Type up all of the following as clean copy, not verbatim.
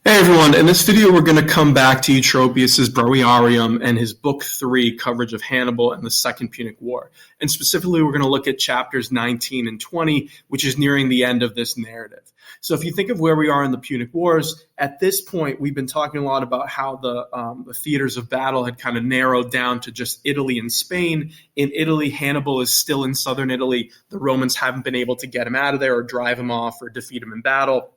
Hey everyone, in this video we're going to come back to Eutropius' Breviarium and his Book 3 coverage of Hannibal and the Second Punic War. And specifically we're going to look at chapters 19 and 20, which is nearing the end of this narrative. So if you think of where we are in the Punic Wars, at this point we've been talking a lot about how the theaters of battle had kind of narrowed down to just Italy and Spain. In Italy, Hannibal is still in southern Italy. The Romans haven't been able to get him out of there or drive him off or defeat him in battle.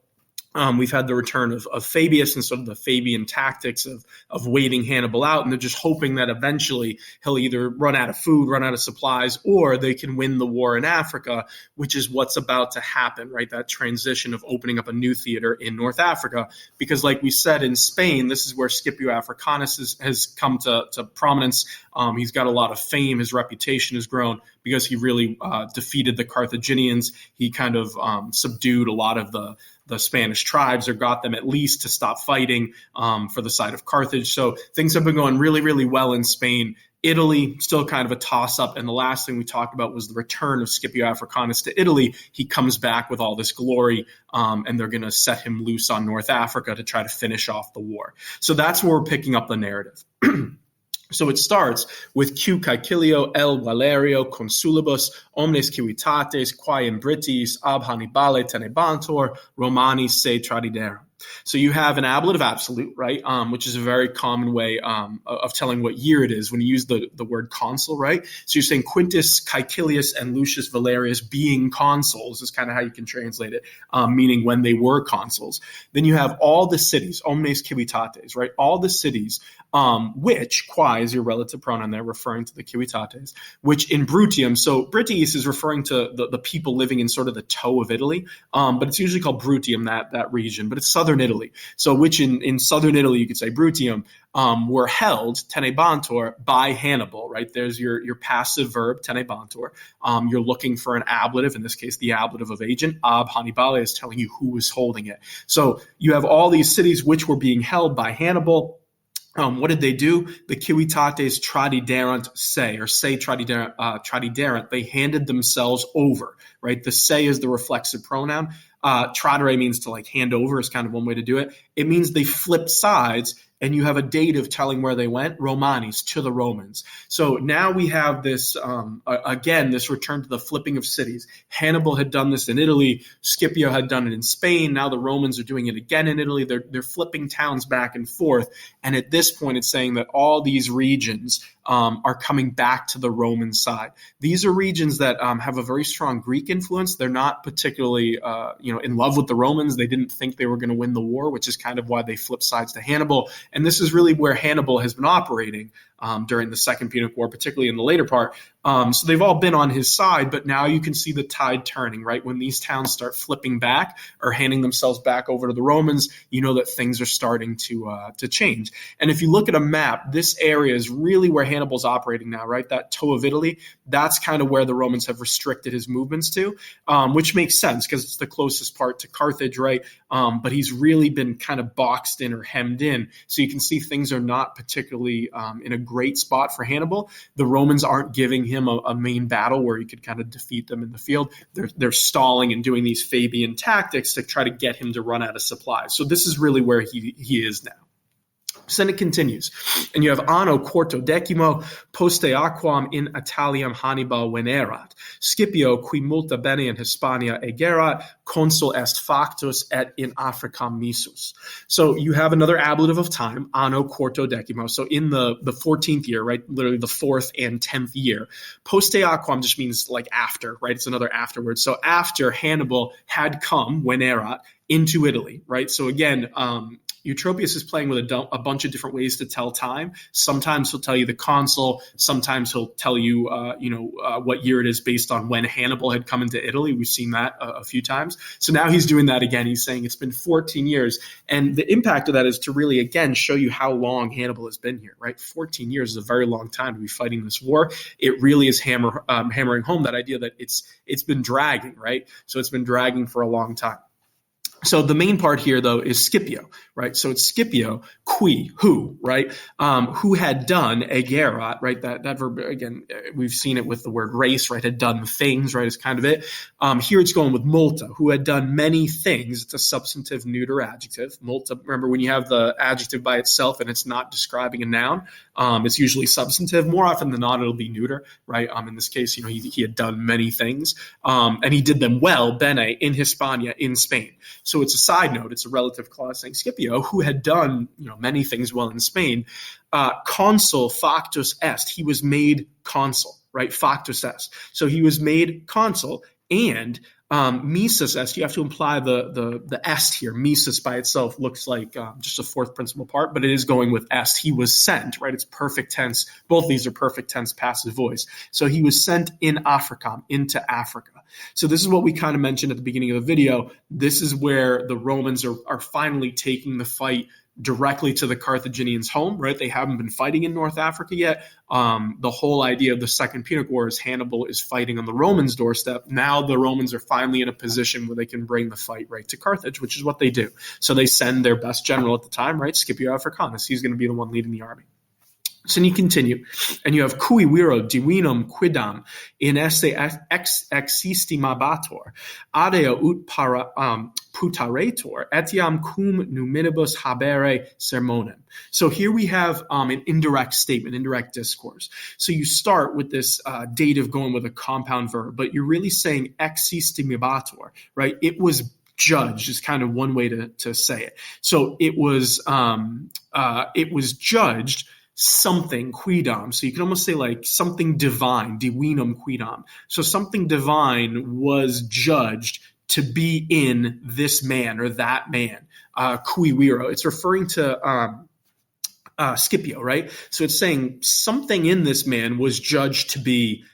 We've had the return of Fabius and sort of the Fabian tactics of waiting Hannibal out, and they're just hoping that eventually he'll either run out of food, run out of supplies, or they can win the war in Africa, which is what's about to happen, right? That transition of opening up a new theater in North Africa, because like we said in Spain, this is where Scipio Africanus has come to prominence. He's got a lot of fame. His reputation has grown because he really defeated the Carthaginians. He kind of subdued a lot of the Spanish tribes, or got them at least to stop fighting for the side of Carthage. So things have been going really, really well in Spain. Italy, still kind of a toss-up. And the last thing we talked about was the return of Scipio Africanus to Italy. He comes back with all this glory, and they're going to set him loose on North Africa to try to finish off the war. So that's where we're picking up the narrative. So it starts with Q Caecilio L Valerio consulibus omnes civitates quae in Britis ab Hannibale tenebantur Romani se tradiderum. So you have an ablative absolute, right, which is a very common way of telling what year it is when you use the word consul, right? So you're saying Quintus Caecilius and Lucius Valerius being consuls is kind of how you can translate it, meaning when they were consuls. Then you have all the cities, omnes civitates, right? All the cities, which, quae is your relative pronoun there, referring to the civitates, which in Brutium, so Britis is referring to the people living in sort of the toe of Italy, but it's usually called Brutium, that region, but it's southern Italy. So which in southern Italy, you could say Brutium, were held, tenebantur, by Hannibal, right? There's your passive verb, tenebantur. You're looking for an ablative, in this case, the ablative of agent. Ab Hannibale is telling you who was holding it. So you have all these cities which were being held by Hannibal. What did they do? The civitates tradiderant se, or se tradiderant. They handed themselves over, right? The se is the reflexive pronoun. Tradere means to like hand over is kind of one way to do it. It means they flipped sides, and you have a dative telling where they went, Romanis, to the Romans. So now we have this, again, this return to the flipping of cities. Hannibal had done this in Italy. Scipio had done it in Spain. Now the Romans are doing it again in Italy. They're flipping towns back and forth. And at this point, it's saying that all these regions are coming back to the Roman side. These are regions that have a very strong Greek influence. They're not particularly, in love with the Romans. They didn't think they were going to win the war, which is kind of why they flipped sides to Hannibal. And this is really where Hannibal has been operating during the Second Punic War, particularly in the later part. So they've all been on his side, but now you can see the tide turning, right? When these towns start flipping back or handing themselves back over to the Romans, you know that things are starting to change. And if you look at a map, this area is really where Hannibal's operating now, right? That toe of Italy, that's kind of where the Romans have restricted his movements to, which makes sense because it's the closest part to Carthage, right? But he's really been kind of boxed in or hemmed in. So you can see things are not particularly in a great spot for Hannibal. The Romans aren't giving him a main battle where he could kind of defeat them in the field. They're stalling and doing these Fabian tactics to try to get him to run out of supplies. So this is really where he is now. So then it continues, and you have anno quarto decimo poste aquam in Italiam Hannibal venerat. Scipio qui multa bene in Hispania egerat, consul est factus et in Africam missus. So you have another ablative of time, anno quarto decimo. So in the 14th year, right, literally the 4th and 10th year. Poste aquam just means like after, right? It's another afterwards. So after Hannibal had come, venerat, into Italy, right? So again, Eutropius is playing with a bunch of different ways to tell time. Sometimes he'll tell you the consul. Sometimes he'll tell you, what year it is based on when Hannibal had come into Italy. We've seen that a few times. So now he's doing that again. He's saying it's been 14 years. And the impact of that is to really, again, show you how long Hannibal has been here, right? 14 years is a very long time to be fighting this war. It really is hammering home that idea that it's been dragging, right? So it's been dragging for a long time. So the main part here, though, is Scipio, right? So it's Scipio, qui, who, right? Who had done agerat, right? That verb, again, we've seen it with the word race, right? Had done things, right? Is kind of it. Here it's going with multa, who had done many things. It's a substantive neuter adjective. Multa, remember when you have the adjective by itself and it's not describing a noun, it's usually substantive. More often than not, it'll be neuter, right? In this case, he had done many things, and he did them well, bene, in Hispania, in Spain. So it's a side note. It's a relative clause saying Scipio, who had done many things well in Spain, consul factus est. He was made consul, right? Factus est. So he was made consul, and Mises est. You have to imply the est here. Mises by itself looks like just a fourth principal part, but it is going with est. He was sent, right? It's perfect tense. Both these are perfect tense passive voice. So he was sent in Africa, into Africa. So this is what we kind of mentioned at the beginning of the video. This is where the Romans are finally taking the fight directly to the Carthaginians' home, right? They haven't been fighting in North Africa yet. The whole idea of the Second Punic War is Hannibal is fighting on the Romans' doorstep. Now the Romans are finally in a position where they can bring the fight right to Carthage, which is what they do. So they send their best general at the time, right? Scipio Africanus. He's going to be the one leading the army. So then you continue, and you have cui viro divinum quidam in esse existimabator, adeo ut para putaretor, etiam cum numinibus habere sermonem. So here we have an indirect statement, indirect discourse. So you start with this dative going with a compound verb, but you're really saying existimabator, right? It was judged is kind of one way to say it. So it was judged something quidam. So you can almost say like something divine, divinum quidam. So something divine was judged to be in this man or that man, cui viro. It's referring to Scipio, right? So it's saying something in this man was judged to be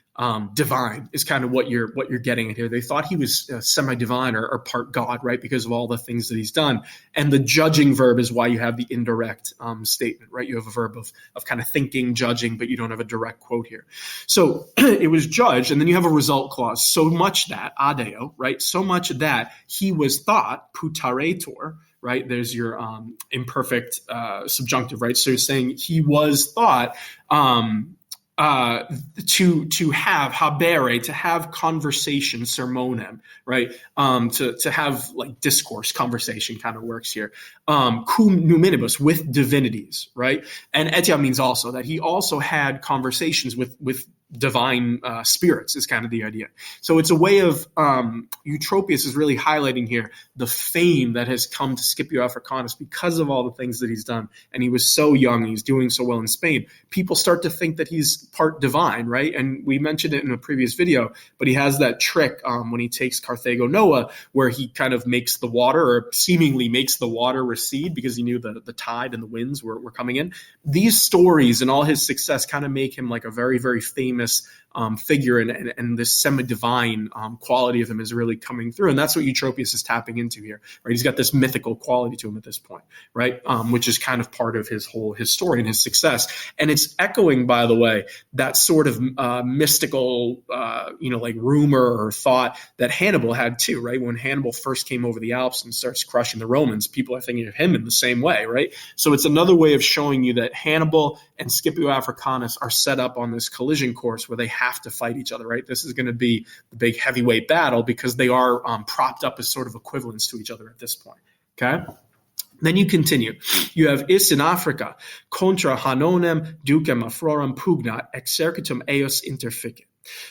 divine is kind of what you're getting at here. They thought he was semi-divine or part God, right? Because of all the things that he's done. And the judging verb is why you have the indirect statement, right? You have a verb of kind of thinking, judging, but you don't have a direct quote here. So it was judged, and then you have a result clause. So much that, adeo, right? So much that he was thought, putaretor, right? There's your imperfect subjunctive, right? So you're saying he was thought to have habere, to have conversation, sermonem, right? To have like discourse, conversation kind of works here. Cum numinibus, with divinities, right? And etia means also that he also had conversations with divine spirits is kind of the idea. So it's a way of Eutropius is really highlighting here the fame that has come to Scipio Africanus because of all the things that he's done. And he was so young and he's doing so well in Spain. People start to think that he's part divine, right? And we mentioned it in a previous video, but he has that trick when he takes Carthago Noah, where he kind of makes the water, or seemingly makes the water recede because he knew the tide and the winds were coming in. These stories and all his success kind of make him like a very, very famous figure, and this semi-divine quality of him is really coming through. And that's what Eutropius is tapping into here, right? He's got this mythical quality to him at this point, right? Which is kind of part of his story and his success. And it's echoing, by the way, that sort of mystical, like rumor or thought that Hannibal had too, right? When Hannibal first came over the Alps and starts crushing the Romans, people are thinking of him in the same way, right? So it's another way of showing you that Hannibal and Scipio Africanus are set up on this collision course where they have to fight each other, right? This is going to be the big heavyweight battle because they are propped up as sort of equivalents to each other at this point, okay? Then you continue. You have is in Africa, contra Hannonem ducem afrorum pugnat exercitum eos interficit.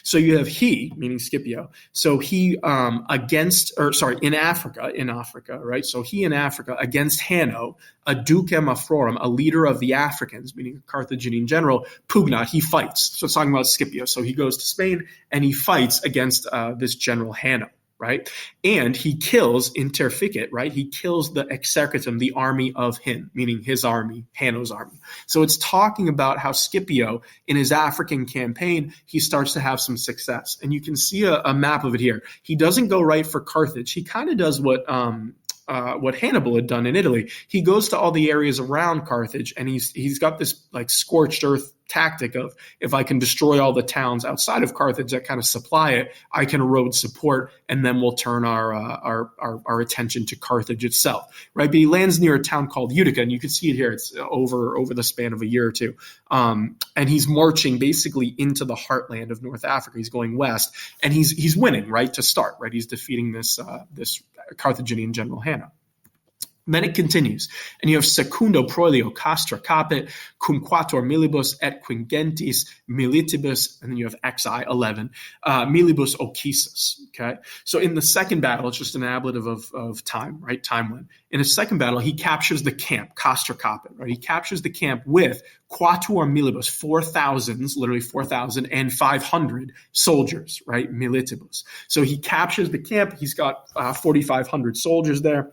So you have he, meaning Scipio. So he in Africa, right? So he in Africa against Hanno, a ducem afrorum, a leader of the Africans, meaning a Carthaginian general, pugnat, he fights. So it's talking about Scipio. So he goes to Spain and he fights against this general Hanno, right? And he kills interficit, right? He kills the exercitum, the army of him, meaning his army, Hanno's army. So it's talking about how Scipio, in his African campaign, he starts to have some success. And you can see a map of it here. He doesn't go right for Carthage. He kind of does what Hannibal had done in Italy. He goes to all the areas around Carthage, and he's got this like scorched earth tactic of, if I can destroy all the towns outside of Carthage that kind of supply it, I can erode support, and then we'll turn our attention to Carthage itself, right? But he lands near a town called Utica, and you can see it here. It's over the span of a year or two. And he's marching basically into the heartland of North Africa. He's going west, and he's winning, right, to start, right? He's defeating this Carthaginian general Hannibal. Then it continues, and you have secundo proelio castra capit, cum quator milibus et quingentis militibus, and then you have XI 11, milibus ocissus, okay? So in the second battle, it's just an ablative of time, right? Time when. In a second battle, he captures the camp, castra capit, right? He captures the camp with quator milibus, 4,000, literally 4,500 soldiers, right? Militibus. So he captures the camp. He's got 4,500 soldiers there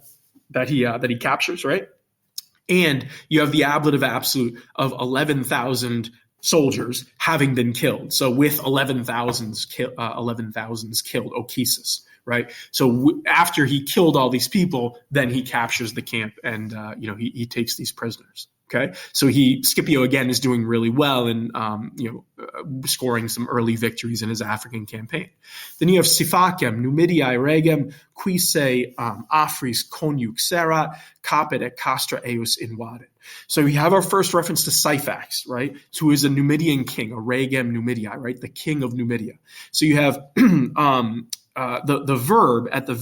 that he captures, right? And you have the ablative absolute of 11,000 soldiers having been killed. So with 11,000s killed, ocissus, right? So after he killed all these people, then he captures the camp, and he takes these prisoners. Okay, so Scipio again is doing really well and scoring some early victories in his African campaign. Then you have Sifacem, Numidiae regem, quise afris conjuxerat, capit et castra eus invadet. So we have our first reference to Syphax, right? Who is a Numidian king, a regem Numidiae, right? The king of Numidia. So you have the verb at the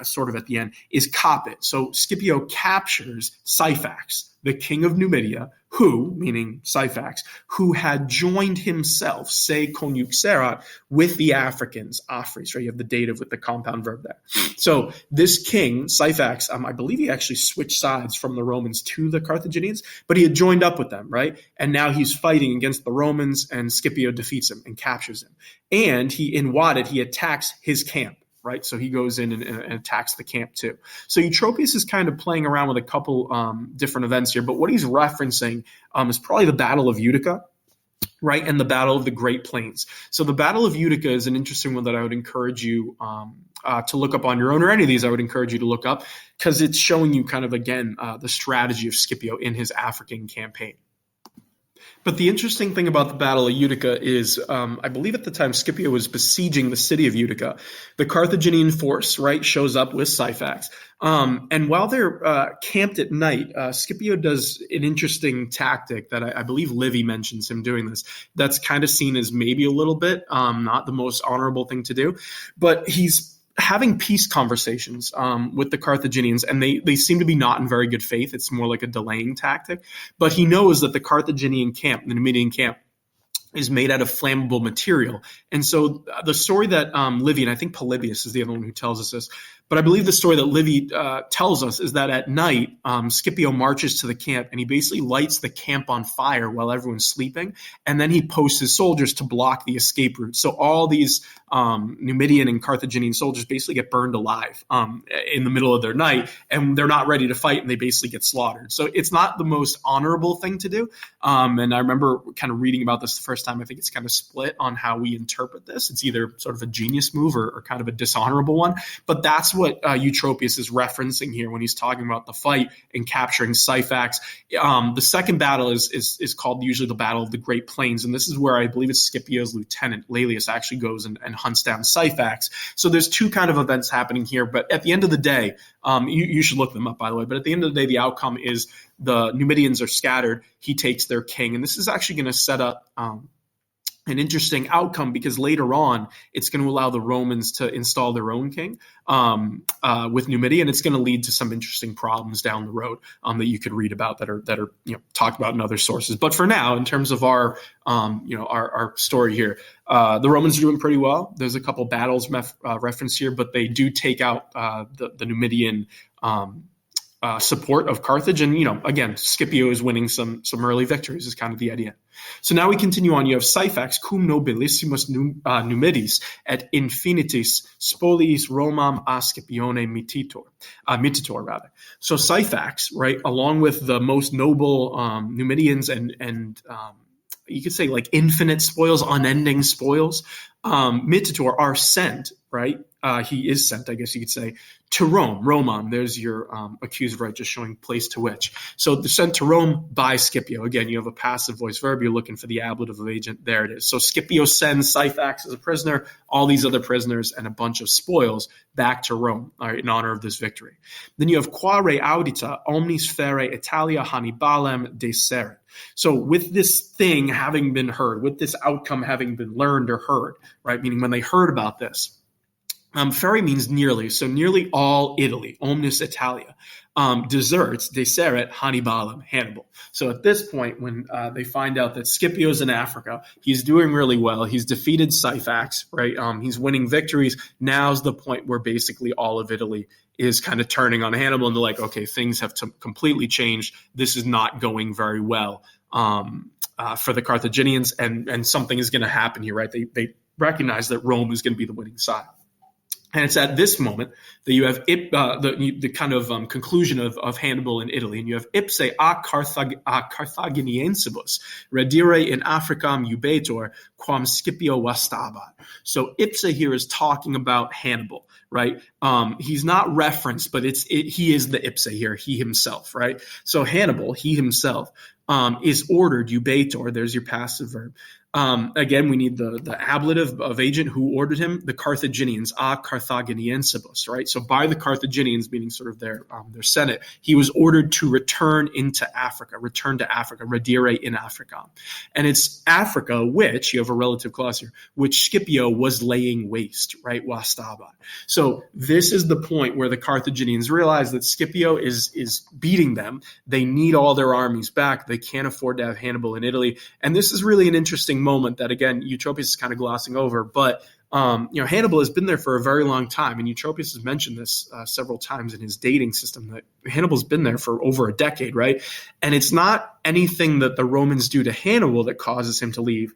sort of at the end is capit. So Scipio captures Syphax, the king of Numidia, who, meaning Syphax, who had joined himself, se conjuxerat, with the Africans, afris, right? You have the dative with the compound verb there. So this king, Syphax, I believe he actually switched sides from the Romans to the Carthaginians, but he had joined up with them, right? And now he's fighting against the Romans, and Scipio defeats him and captures him. And in Wadet, he attacks his camp, right? So he goes in and attacks the camp too. So Eutropius is kind of playing around with a couple different events here, but what he's referencing is probably the Battle of Utica, right, and the Battle of the Great Plains. So the Battle of Utica is an interesting one that I would encourage you to look up on your own, or any of these I would encourage you to look up, because it's showing you kind of, again, the strategy of Scipio in his African campaign. But the interesting thing about the Battle of Utica is, I believe at the time Scipio was besieging the city of Utica. The Carthaginian force, right, shows up with Syphax. And while they're camped at night, Scipio does an interesting tactic that I believe Livy mentions him doing this. That's kind of seen as maybe a little bit not the most honorable thing to do. But he's having peace conversations with the Carthaginians, and they seem to be not in very good faith. It's more like a delaying tactic. But he knows that the Carthaginian camp, the Numidian camp, is made out of flammable material. And so the story that Livy, and I think Polybius is the other one who tells us this, but I believe the story that Livy tells us is that at night, Scipio marches to the camp, and he basically lights the camp on fire while everyone's sleeping, and then he posts his soldiers to block the escape route. So all these Numidian and Carthaginian soldiers basically get burned alive in the middle of their night, and they're not ready to fight, and they basically get slaughtered. So it's not the most honorable thing to do. And I remember kind of reading about this the first time. I think it's kind of split on how we interpret this. It's either sort of a genius move or kind of a dishonorable one. But that's what Eutropius is referencing here when he's talking about the fight and capturing Syphax. The second battle is called usually the Battle of the Great Plains, and this is where I believe it's Scipio's lieutenant, Laelius, actually goes and hunts down Syphax. So there's two kind of events happening here, but at the end of the day, you should look them up, by the way, but at the end of the day, the outcome is the Numidians are scattered. He takes their king, and this is actually going to set up an interesting outcome, because later on it's going to allow the Romans to install their own king with Numidia, and it's going to lead to some interesting problems down the road that you could read about that are talked about in other sources. But for now, in terms of our story here, the Romans are doing pretty well. There's a couple battles referenced here, but they do take out the Numidian support of Carthage. And, again, Scipio is winning some early victories is kind of the idea. So now we continue on. You have Syphax, cum nobilissimus numidis et infinitis spoliis Romam a Scipione mititor rather. So Syphax, right, along with the most noble Numidians and you could say like infinite spoils, unending spoils, mititor, are sent right? He is sent, I guess you could say, to Rome. Romon, there's your accusative, right? Just showing place to which. So they're sent to Rome by Scipio. Again, you have a passive voice verb. You're looking for the ablative of agent. There it is. So Scipio sends Syphax as a prisoner, all these other prisoners, and a bunch of spoils back to Rome, right, in honor of this victory. Then you have quare audita omnis fere Italia Hannibalem deseret. So with this thing having been heard, with this outcome having been learned or heard, right, meaning when they heard about this, fere means nearly, so nearly all Italy, omnis Italia, deserts, deseret, Hannibalem, Hannibal. So at this point, when they find out that Scipio's in Africa, he's doing really well, he's defeated Syphax, right, he's winning victories, now's the point where basically all of Italy is kind of turning on Hannibal, and they're like, okay, things have completely changed, this is not going very well for the Carthaginians, and something is going to happen here, right? They recognize that Rome is going to be the winning side. And it's at this moment that you have the kind of conclusion of Hannibal in Italy, and you have ipse a Carthaginiensibus redire in Africam ubetor quam Scipio vastabat. So ipse here is talking about Hannibal, right? He's not referenced, but he is the ipse here, he himself, right? So Hannibal, he himself, is ordered ubetor. There's your passive verb. Again, we need the ablative of agent who ordered him, the Carthaginians, a Carthaginiensibus, right? So by the Carthaginians, meaning sort of their senate, he was ordered to return to Africa, redire in Africa. And it's Africa, which, you have a relative clause here, which Scipio was laying waste, right? Vastabat. So this is the point where the Carthaginians realize that Scipio is beating them. They need all their armies back. They can't afford to have Hannibal in Italy. And this is really an interesting moment that, again, Eutropius is kind of glossing over, but Hannibal has been there for a very long time, and Eutropius has mentioned this several times in his dating system, that Hannibal's been there for over a decade, right? And it's not anything that the Romans do to Hannibal that causes him to leave.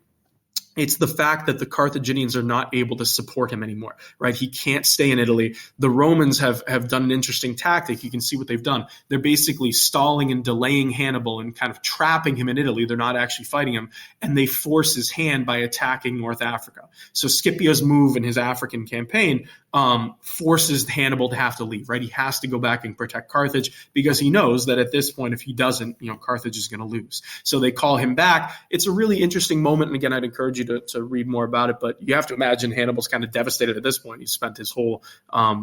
It's the fact that the Carthaginians are not able to support him anymore, right? He can't stay in Italy. The Romans have done an interesting tactic. You can see what they've done. They're basically stalling and delaying Hannibal and kind of trapping him in Italy. They're not actually fighting him, and they force his hand by attacking North Africa. So Scipio's move in his African campaign forces Hannibal to have to leave, right? He has to go back and protect Carthage because he knows that at this point, if he doesn't, Carthage is going to lose. So they call him back. It's a really interesting moment. And again, I'd encourage you to read more about it, but you have to imagine Hannibal's kind of devastated at this point. He spent his whole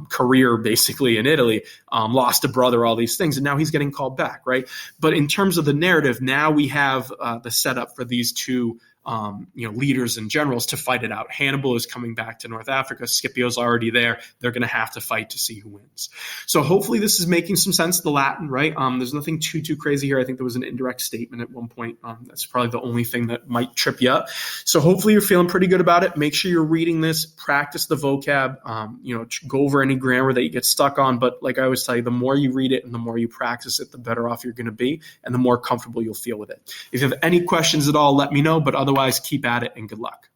career basically in Italy, lost a brother, all these things, and now he's getting called back, right? But in terms of the narrative, now we have the setup for these two leaders and generals to fight it out. Hannibal is coming back to North Africa. Scipio's already there. They're going to have to fight to see who wins. So hopefully this is making some sense, the Latin, right? There's nothing too crazy here. I think there was an indirect statement at one point. That's probably the only thing that might trip you up. So hopefully you're feeling pretty good about it. Make sure you're reading this, practice the vocab, go over any grammar that you get stuck on. But like I always tell you, the more you read it and the more you practice it, the better off you're going to be and the more comfortable you'll feel with it. If you have any questions at all, let me know. But otherwise, keep at it and good luck.